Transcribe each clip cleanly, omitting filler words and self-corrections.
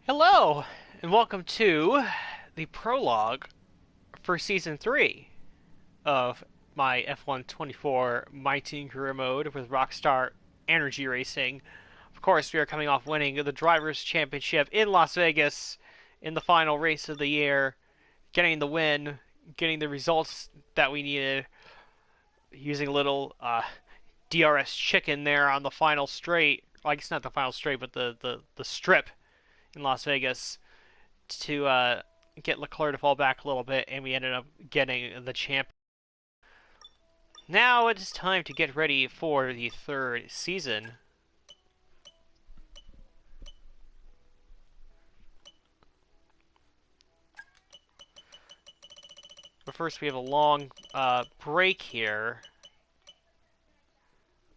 Hello, and welcome to the prologue for Season 3 of my F1 24 My Team Career Mode with Rockstar Energy Racing. Of course, we are coming off winning the Drivers' Championship in Las Vegas in the final race of the year, getting the win, getting the results that we needed, using a little DRS chicken there on the final straight. Well, I guess not the final straight, but the strip in Las Vegas to get Leclerc to fall back a little bit, and we ended up getting the champ. Now it is time to get ready for the third season. But first, we have a long break here.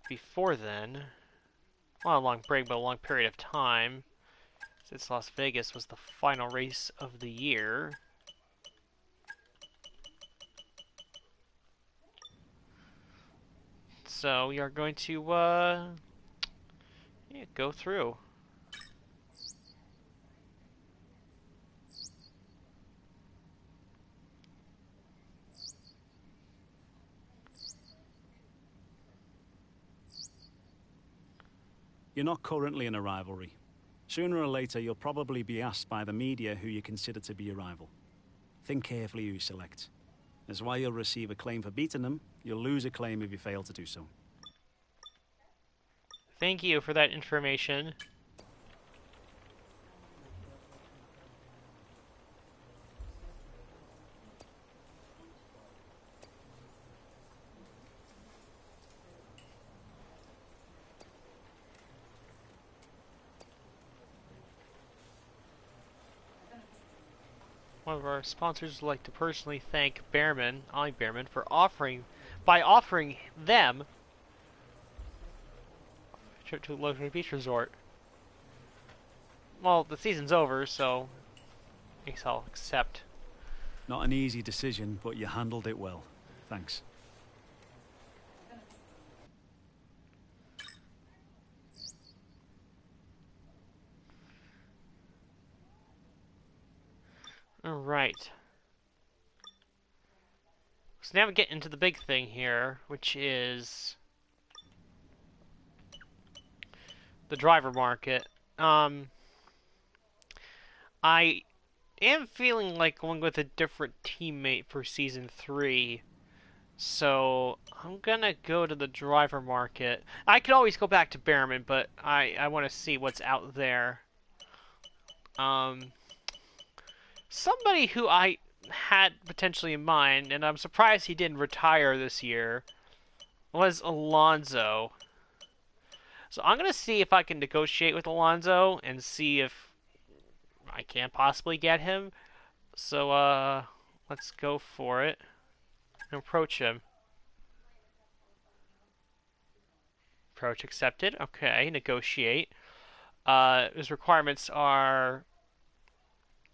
Before then, not a long break, but a long period of time, since Las Vegas was the final race of the year. So we are going to go through. You're not currently in a rivalry. Sooner or later, you'll probably be asked by the media who you consider to be your rival. Think carefully who you select. As while you'll receive a claim for beating them, you'll lose a claim if you fail to do so. Thank you for that information. One of our sponsors would like to personally thank Behrman, Ollie Behrman, for offering them a trip to a local beach resort. Well, the season's over, so I guess I'll accept. Not an easy decision, but you handled it well. Thanks. Alright. So now we get into the big thing here, which is the driver market. I am feeling like going with a different teammate for Season 3. So I'm gonna go to the driver market. I could always go back to Behrman, but I want to see what's out there. Somebody who I had potentially in mind, and I'm surprised he didn't retire this year, was Alonso. So I'm gonna see if I can negotiate with Alonso and see if I can possibly get him. So let's go for it and approach him. Approach accepted. Okay, negotiate. His requirements are,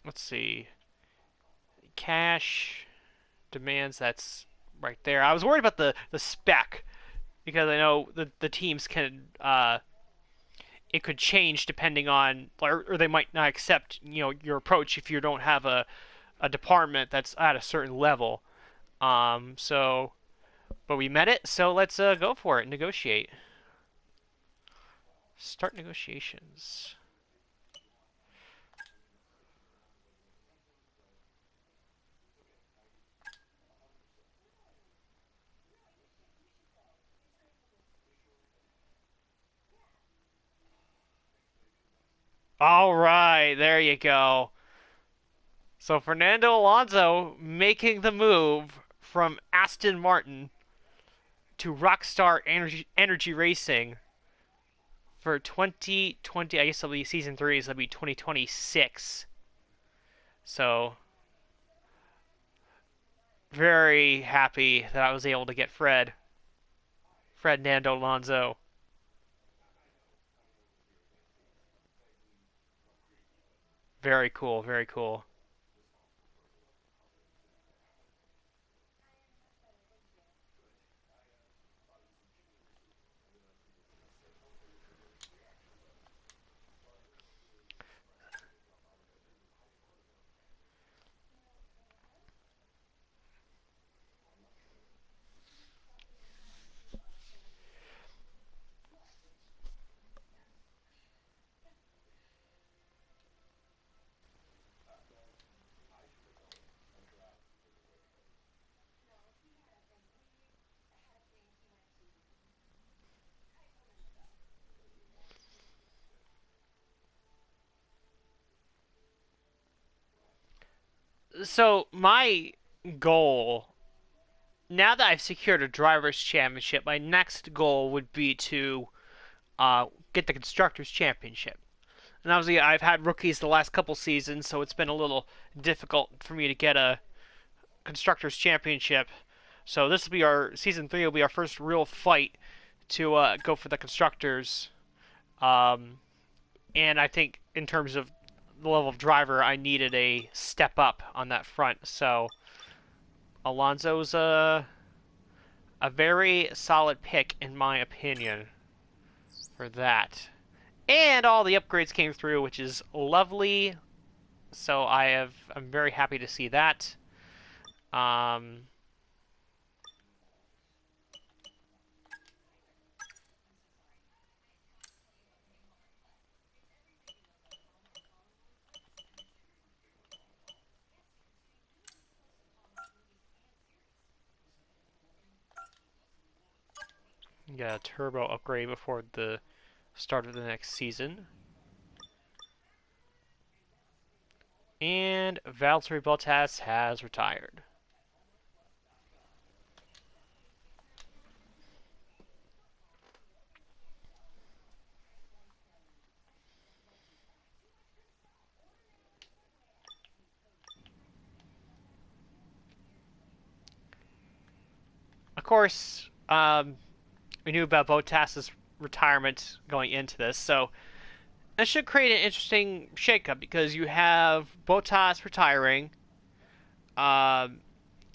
let's see, cash demands. That's right there. I was worried about the spec because I know the teams can it could change depending on, or they might not accept your approach if you don't have a department that's at a certain level. So, but we met it, so let's go for it. Negotiate. Start negotiations. All right, there you go. So Fernando Alonso making the move from Aston Martin to Rockstar Energy Racing for 2020. I guess it'll be season 3, so it'll be 2026. So very happy that I was able to get Fred Nando Alonso. Very cool, very cool. So my goal, now that I've secured a drivers' championship, my next goal would be to get the constructors' championship. And obviously, I've had rookies the last couple seasons, so it's been a little difficult for me to get a constructors' championship. So this will be our season 3. Will be our first real fight to go for the constructors. Um, and I think in terms of the level of driver, I needed a step up on that front. So Alonso's a very solid pick in my opinion for that. And all the upgrades came through, which is lovely. So I'm very happy to see that. Um, Get a turbo upgrade before the start of the next season. And Valtteri Bottas has retired. Of course, we knew about Bottas's retirement going into this, so that should create an interesting shakeup because you have Bottas retiring. Um,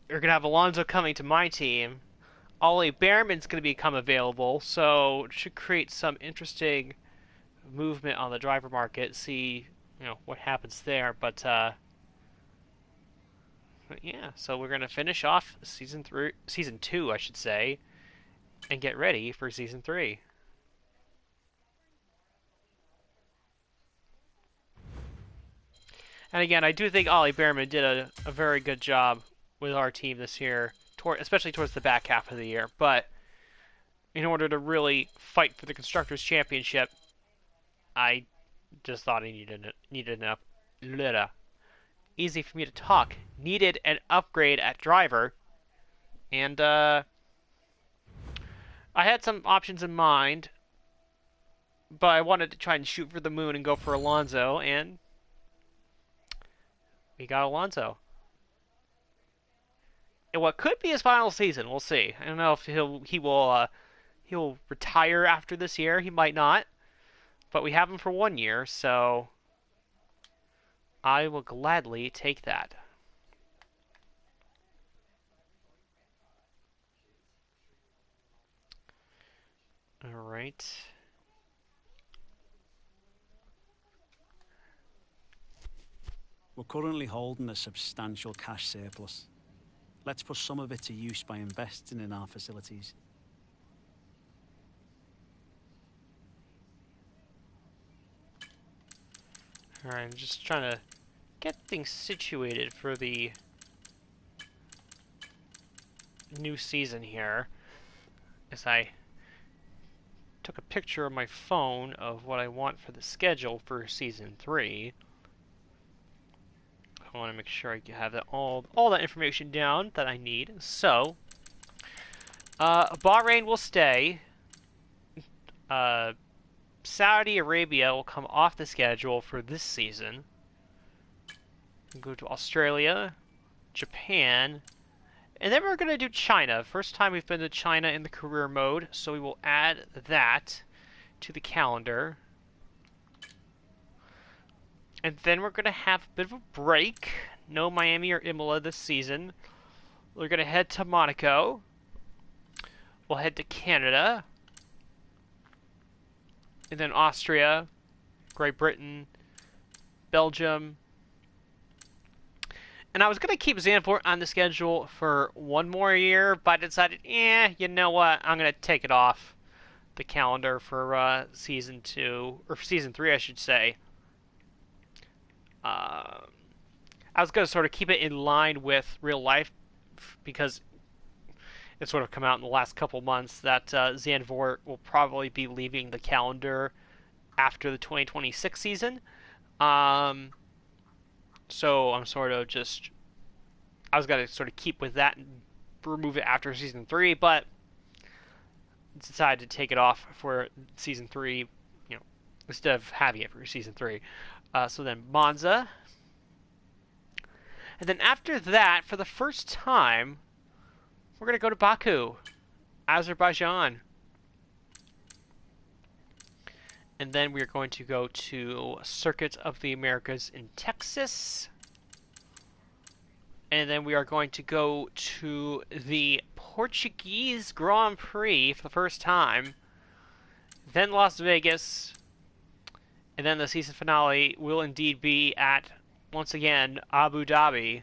you're gonna have Alonso coming to my team. Ollie Behrman's gonna become available, so it should create some interesting movement on the driver market. See, what happens there. But yeah, so we're gonna finish off season 2, I should say, and get ready for season 3. And again, I do think Ollie Behrman did a very good job with our team this year, especially towards the back half of the year. But in order to really fight for the constructors' championship, I just thought he needed enough. Easy for me to talk. Needed an upgrade at driver, and I had some options in mind, but I wanted to try and shoot for the moon and go for Alonso, and we got Alonso. In what could be his final season, we'll see. I don't know if he'll retire after this year. He might not, but we have him for 1 year, so I will gladly take that. All right. We're currently holding a substantial cash surplus. Let's put some of it to use by investing in our facilities. Alright, I'm just trying to get things situated for the new season here. As I took a picture of my phone of what I want for the schedule for season 3. I want to make sure I have all that information down that I need. So, Bahrain will stay. Saudi Arabia will come off the schedule for this season. We'll go to Australia, Japan, and then we're going to do China. First time we've been to China in the career mode, so we will add that to the calendar. And then we're going to have a bit of a break. No Miami or Imola this season. We're going to head to Monaco. We'll head to Canada. And then Austria, Great Britain, Belgium. And I was going to keep Zandvoort on the schedule for 1 more year, but I decided, you know what? I'm going to take it off the calendar for season 2, or season 3, I should say. I was going to sort of keep it in line with real life because it's sort of come out in the last couple months that Zandvoort will probably be leaving the calendar after the 2026 season. So I'm sort of just I was gonna sort of keep with that and remove it after season 3, but decided to take it off for season 3. You know, instead of having it for season 3. So then Monza, and then after that, for the first time, we're gonna go to Baku, Azerbaijan. And then we're going to go to Circuit of the Americas in Texas. And then we are going to go to the Portuguese Grand Prix for the first time. Then Las Vegas. And then the season finale will indeed be at, once again, Abu Dhabi.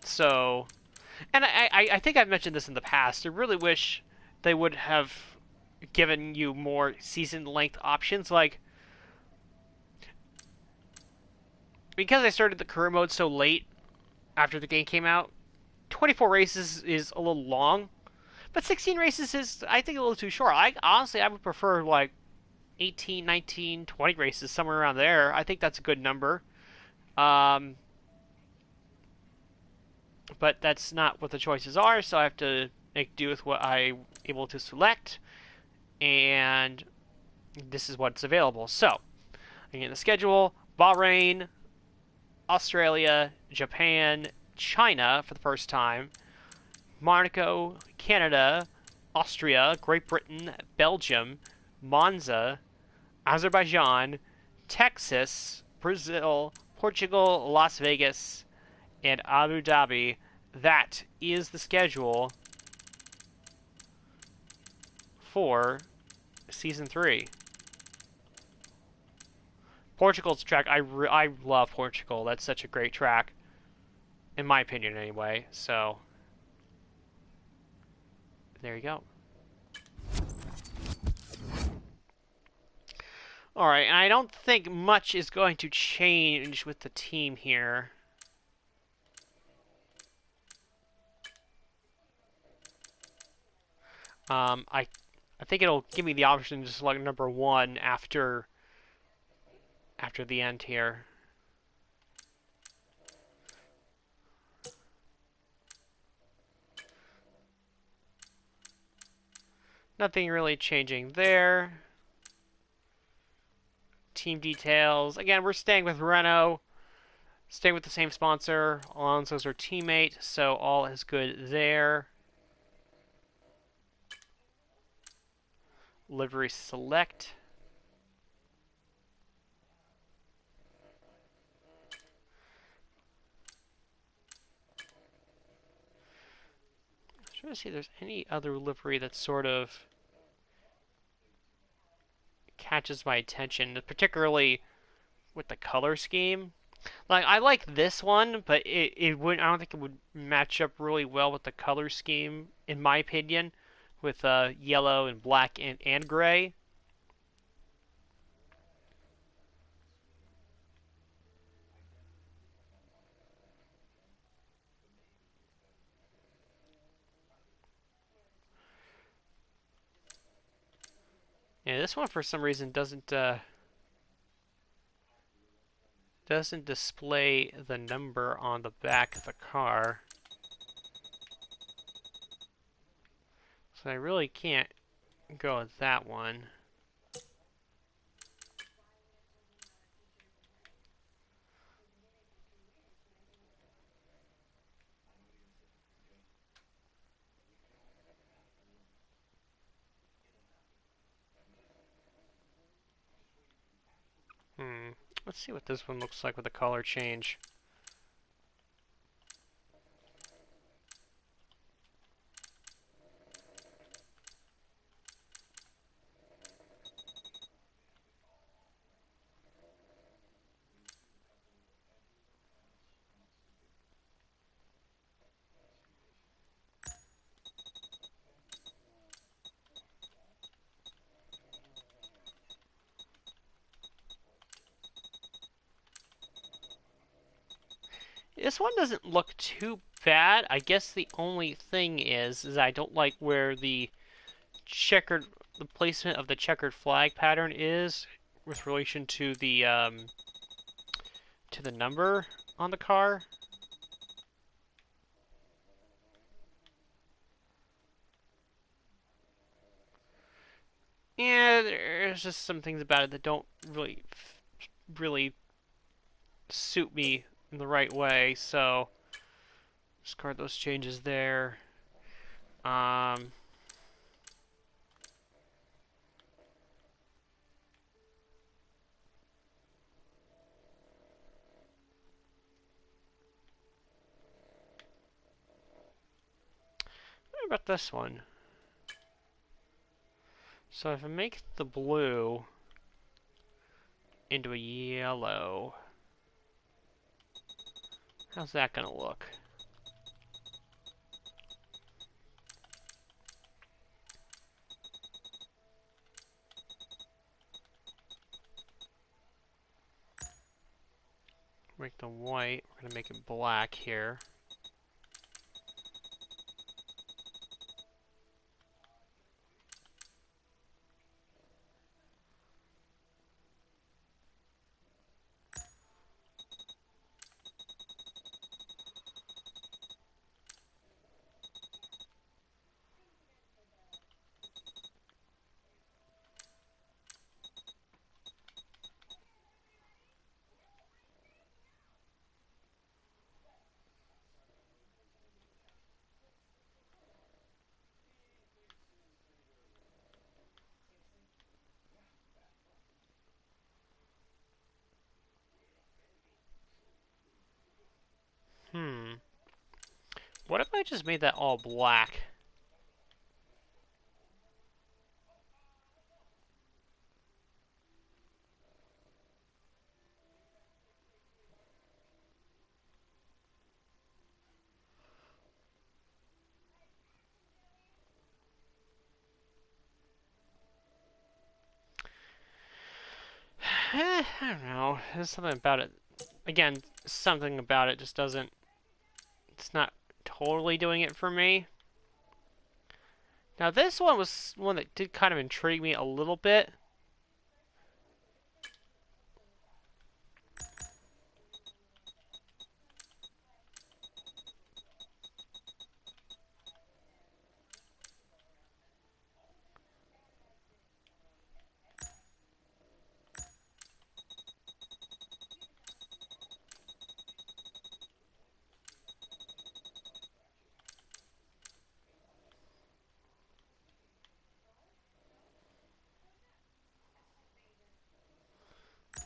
So, and I think I've mentioned this in the past. I really wish they would have given you more season length options. Like, because I started the career mode so late after the game came out, 24 races is a little long, but 16 races is, I think, a little too short. I would prefer like 18, 19, 20 races, somewhere around there. I think that's a good number. But that's not what the choices are, so I have to make do with what I'm able to select, and this is what's available. So, again, the schedule: Bahrain, Australia, Japan, China for the first time, Monaco, Canada, Austria, Great Britain, Belgium, Monza, Azerbaijan, Texas, Brazil, Portugal, Las Vegas, and Abu Dhabi. That is the schedule for season 3. Portugal's track, I love Portugal. That's such a great track, in my opinion, anyway. So there you go. All right, and I don't think much is going to change with the team here. I think it'll give me the option to select number 1 after the end here. Nothing really changing there. Team details. Again, we're staying with Renault. Staying with the same sponsor. Alonso's our teammate, so all is good there. Livery select. I'm trying to see if there's any other livery that sort of catches my attention, particularly with the color scheme. Like, I like this one, but it would, I don't think it would match up really well with the color scheme, in my opinion, with yellow and black and gray. Yeah, this one for some reason doesn't display the number on the back of the car. So I really can't go with that one. Let's see what this one looks like with the color change. This one doesn't look too bad. I guess the only thing is I don't like where the placement of the checkered flag pattern is with relation to the number on the car. Yeah, there's just some things about it that don't really suit me in the right way, so discard those changes there. Um, what about this one? So if I make the blue into a yellow, how's that gonna look? Make the white, we're gonna make it black here. Hmm. What if I just made that all black? I don't know. There's something about it. Again, something about it just doesn't. It's not totally doing it for me. Now, this one was one that did kind of intrigue me a little bit.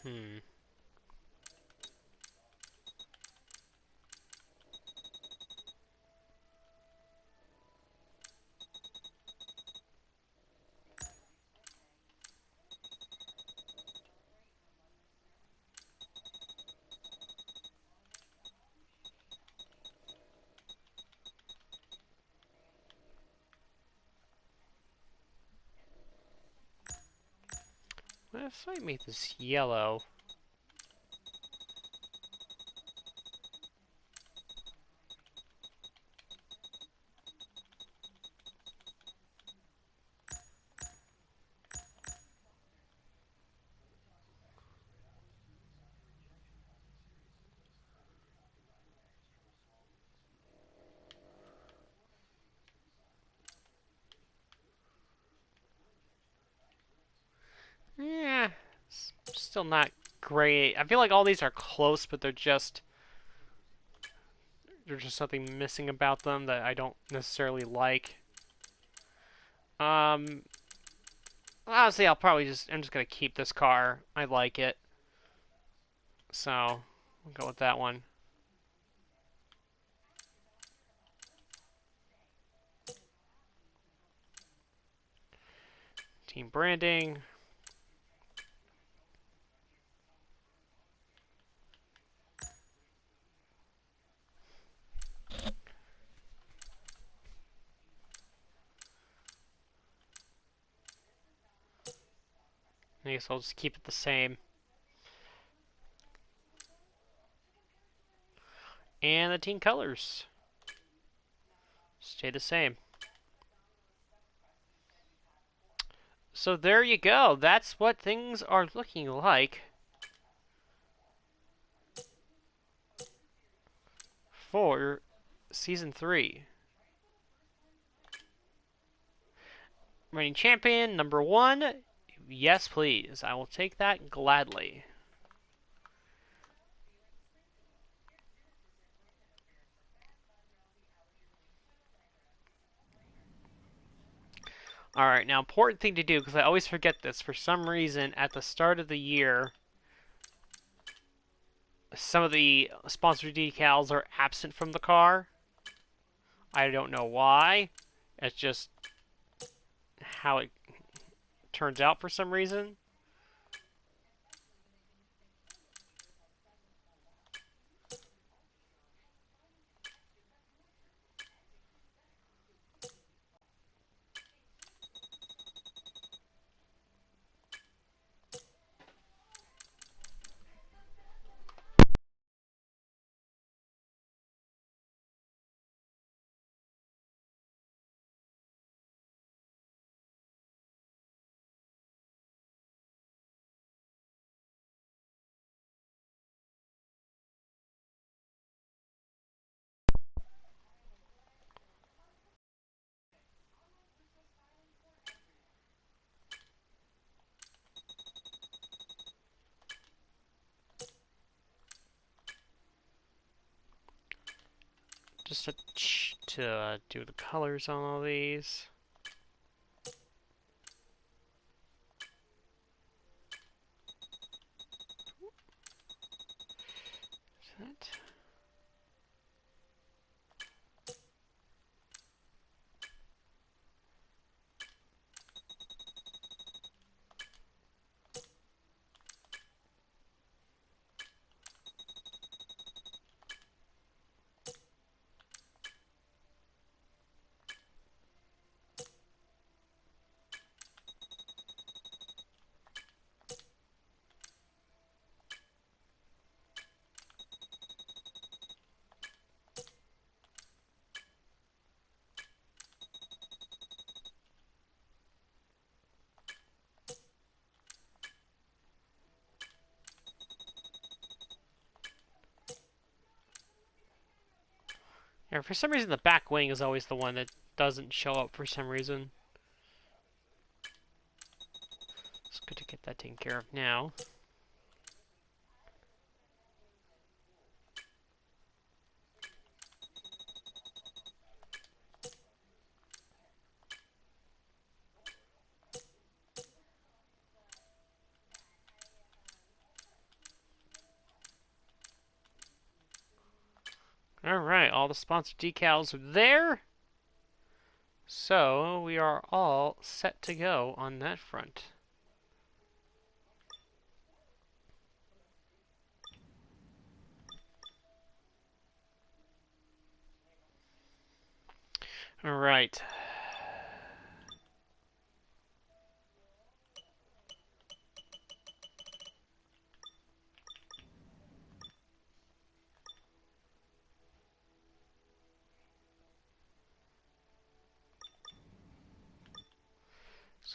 Hmm. What if I make this yellow? Yeah, still not great. I feel like all these are close, but there's just something missing about them that I don't necessarily like. Um, Honestly, I'm just gonna keep this car. I like it, so we'll go with that one. Team branding. I guess I'll just keep it the same. And the team colors stay the same. So there you go. That's what things are looking like. for Season 3. Reigning champion, number 1. Yes, please. I will take that gladly. Alright, now important thing to do, because I always forget this. For some reason, at the start of the year, some of the sponsor decals are absent from the car. I don't know why. It's just how it turns out for some reason. Just to do the colors on all these. That. Yeah, for some reason the back wing is always the one that doesn't show up for some reason. It's good to get that taken care of now. Alright, all the sponsored decals are there. So, we are all set to go on that front. Alright.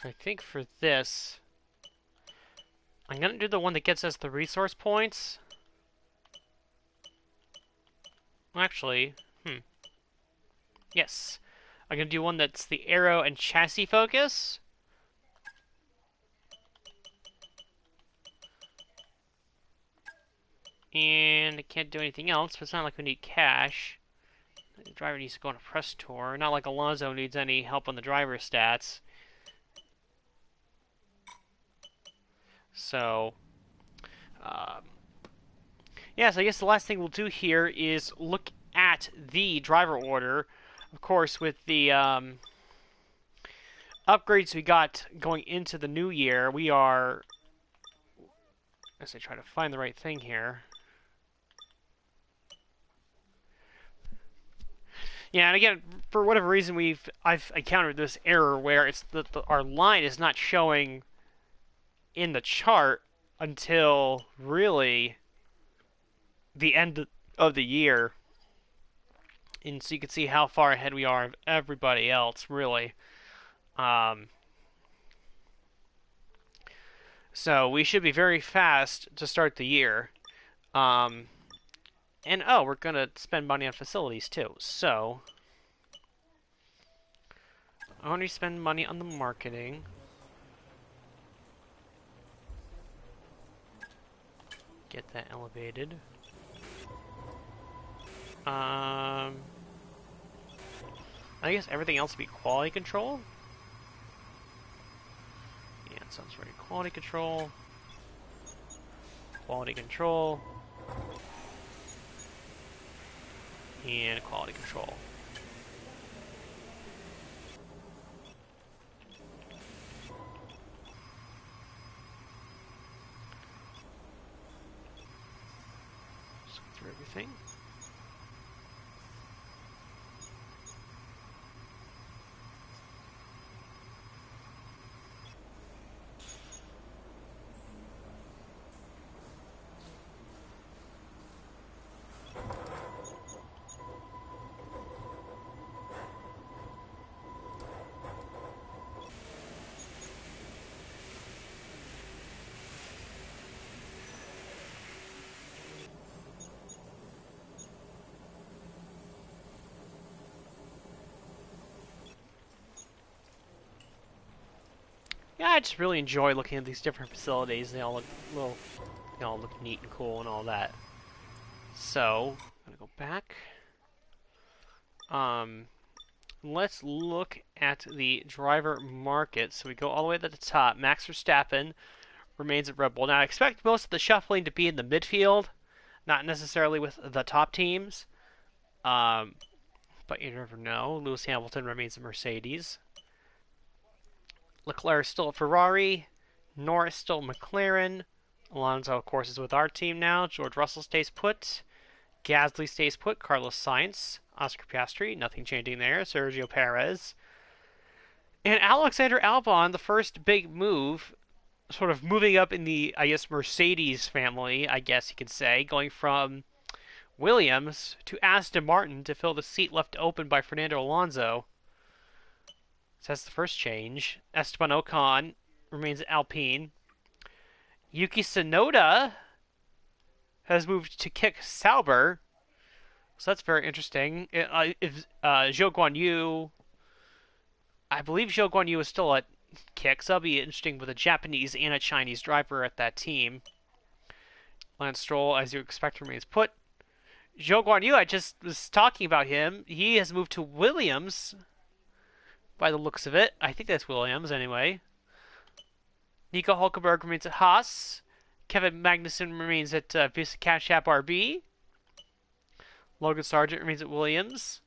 So I think for this, I'm going to do the one that gets us the resource points. Actually, yes. I'm going to do one that's the aero and chassis focus. And I can't do anything else, but it's not like we need cash. The driver needs to go on a press tour. Not like Alonso needs any help on the driver's stats. So, um, yeah, so I guess the last thing we'll do here is look at the driver order. Of course, with the upgrades we got going into the new year, we are... As I try to find the right thing here. Yeah, and again, for whatever reason, I've encountered this error where it's our line is not showing in the chart until really the end of the year, and so you can see how far ahead we are of everybody else, really. Um, so we should be very fast to start the year. Um, And oh, we're gonna spend money on facilities too. So I want to spend money on the marketing. Get that elevated. I guess everything else would be quality control. Yeah, it sounds right. Quality control. Quality control. And quality control. Just go through everything. Yeah, I just really enjoy looking at these different facilities. They all look little, they all look neat and cool and all that. So I'm gonna go back. Um, let's look at the driver market. So we go all the way to the top. Max Verstappen remains at Red Bull. Now I expect most of the shuffling to be in the midfield, not necessarily with the top teams. Um, but you never know. Lewis Hamilton remains at Mercedes. Leclerc still at Ferrari. Norris still McLaren. Alonso, of course, is with our team now. George Russell stays put. Gasly stays put. Carlos Sainz. Oscar Piastri. Nothing changing there. Sergio Perez. And Alexander Albon, the first big move, sort of moving up in the, I guess, Mercedes family, I guess you could say, going from Williams to Aston Martin to fill the seat left open by Fernando Alonso. So that's the first change. Esteban Ocon remains at Alpine. Yuki Tsunoda has moved to kick Sauber. So that's very interesting. If Zhou Guan Yu, I believe Zhou Guan Yu is still at kick, so that'll be interesting with a Japanese and a Chinese driver at that team. Lance Stroll, as you expect, remains put. Zhou Guan Yu, I just was talking about him. He has moved to Williams, by the looks of it. I think that's Williams, anyway. Nico Hulkenberg remains at Haas. Kevin Magnussen remains at Visa Cash App RB. Logan Sargent remains at Williams.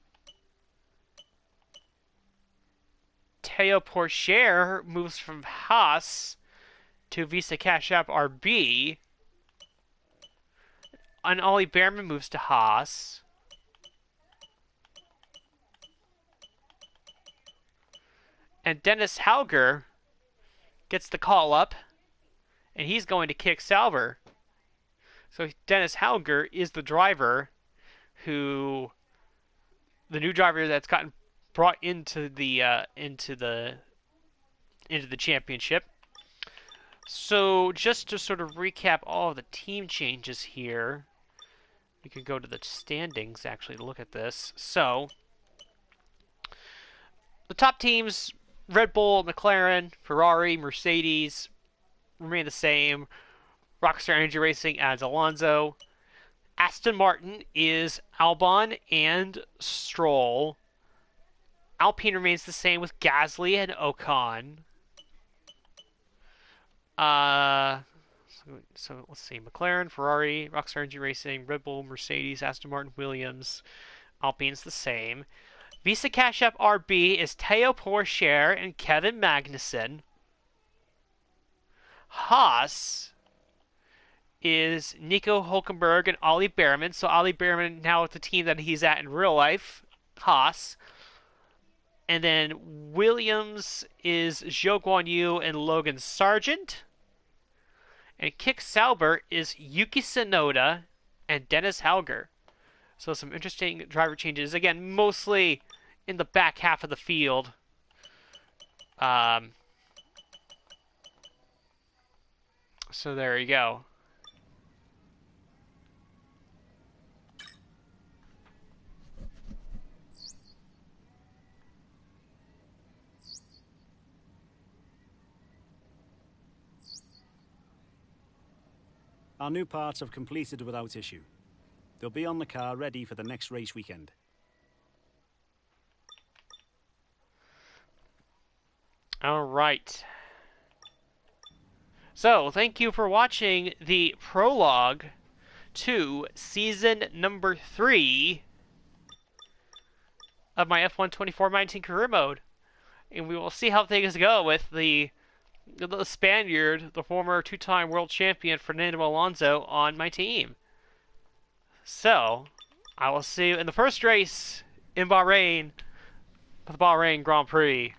Teo Pourchaire moves from Haas to Visa Cash App RB. And Ollie Behrman moves to Haas. And Dennis Hauger gets the call up, and he's going to kick Sauber. So Dennis Hauger is the driver the new driver that's gotten brought into the championship. So just to sort of recap all of the team changes here, we could go to the standings actually to look at this. So the top teams: Red Bull, McLaren, Ferrari, Mercedes remain the same. Rockstar Energy Racing adds Alonso. Aston Martin is Albon and Stroll. Alpine remains the same with Gasly and Ocon. So let's see. McLaren, Ferrari, Rockstar Energy Racing, Red Bull, Mercedes, Aston Martin, Williams. Alpine's the same. Visa Cash App RB is Teo Pourchaire and Kevin Magnussen. Haas is Nico Hulkenberg and Ollie Behrman. So Ollie Behrman now with the team that he's at in real life, Haas. And then Williams is Zhou Guan Yu and Logan Sargent. And Kick Sauber is Yuki Tsunoda and Dennis Hauger. So some interesting driver changes. Again, mostly in the back half of the field. So there you go. Our new parts have completed without issue. They'll be on the car ready for the next race weekend. All right. So, thank you for watching the prologue to season number 3 of my F124 19 career mode. And we will see how things go with the Spaniard, the former 2-time world champion Fernando Alonso, on my team. So, I will see you in the first race in Bahrain for the Bahrain Grand Prix.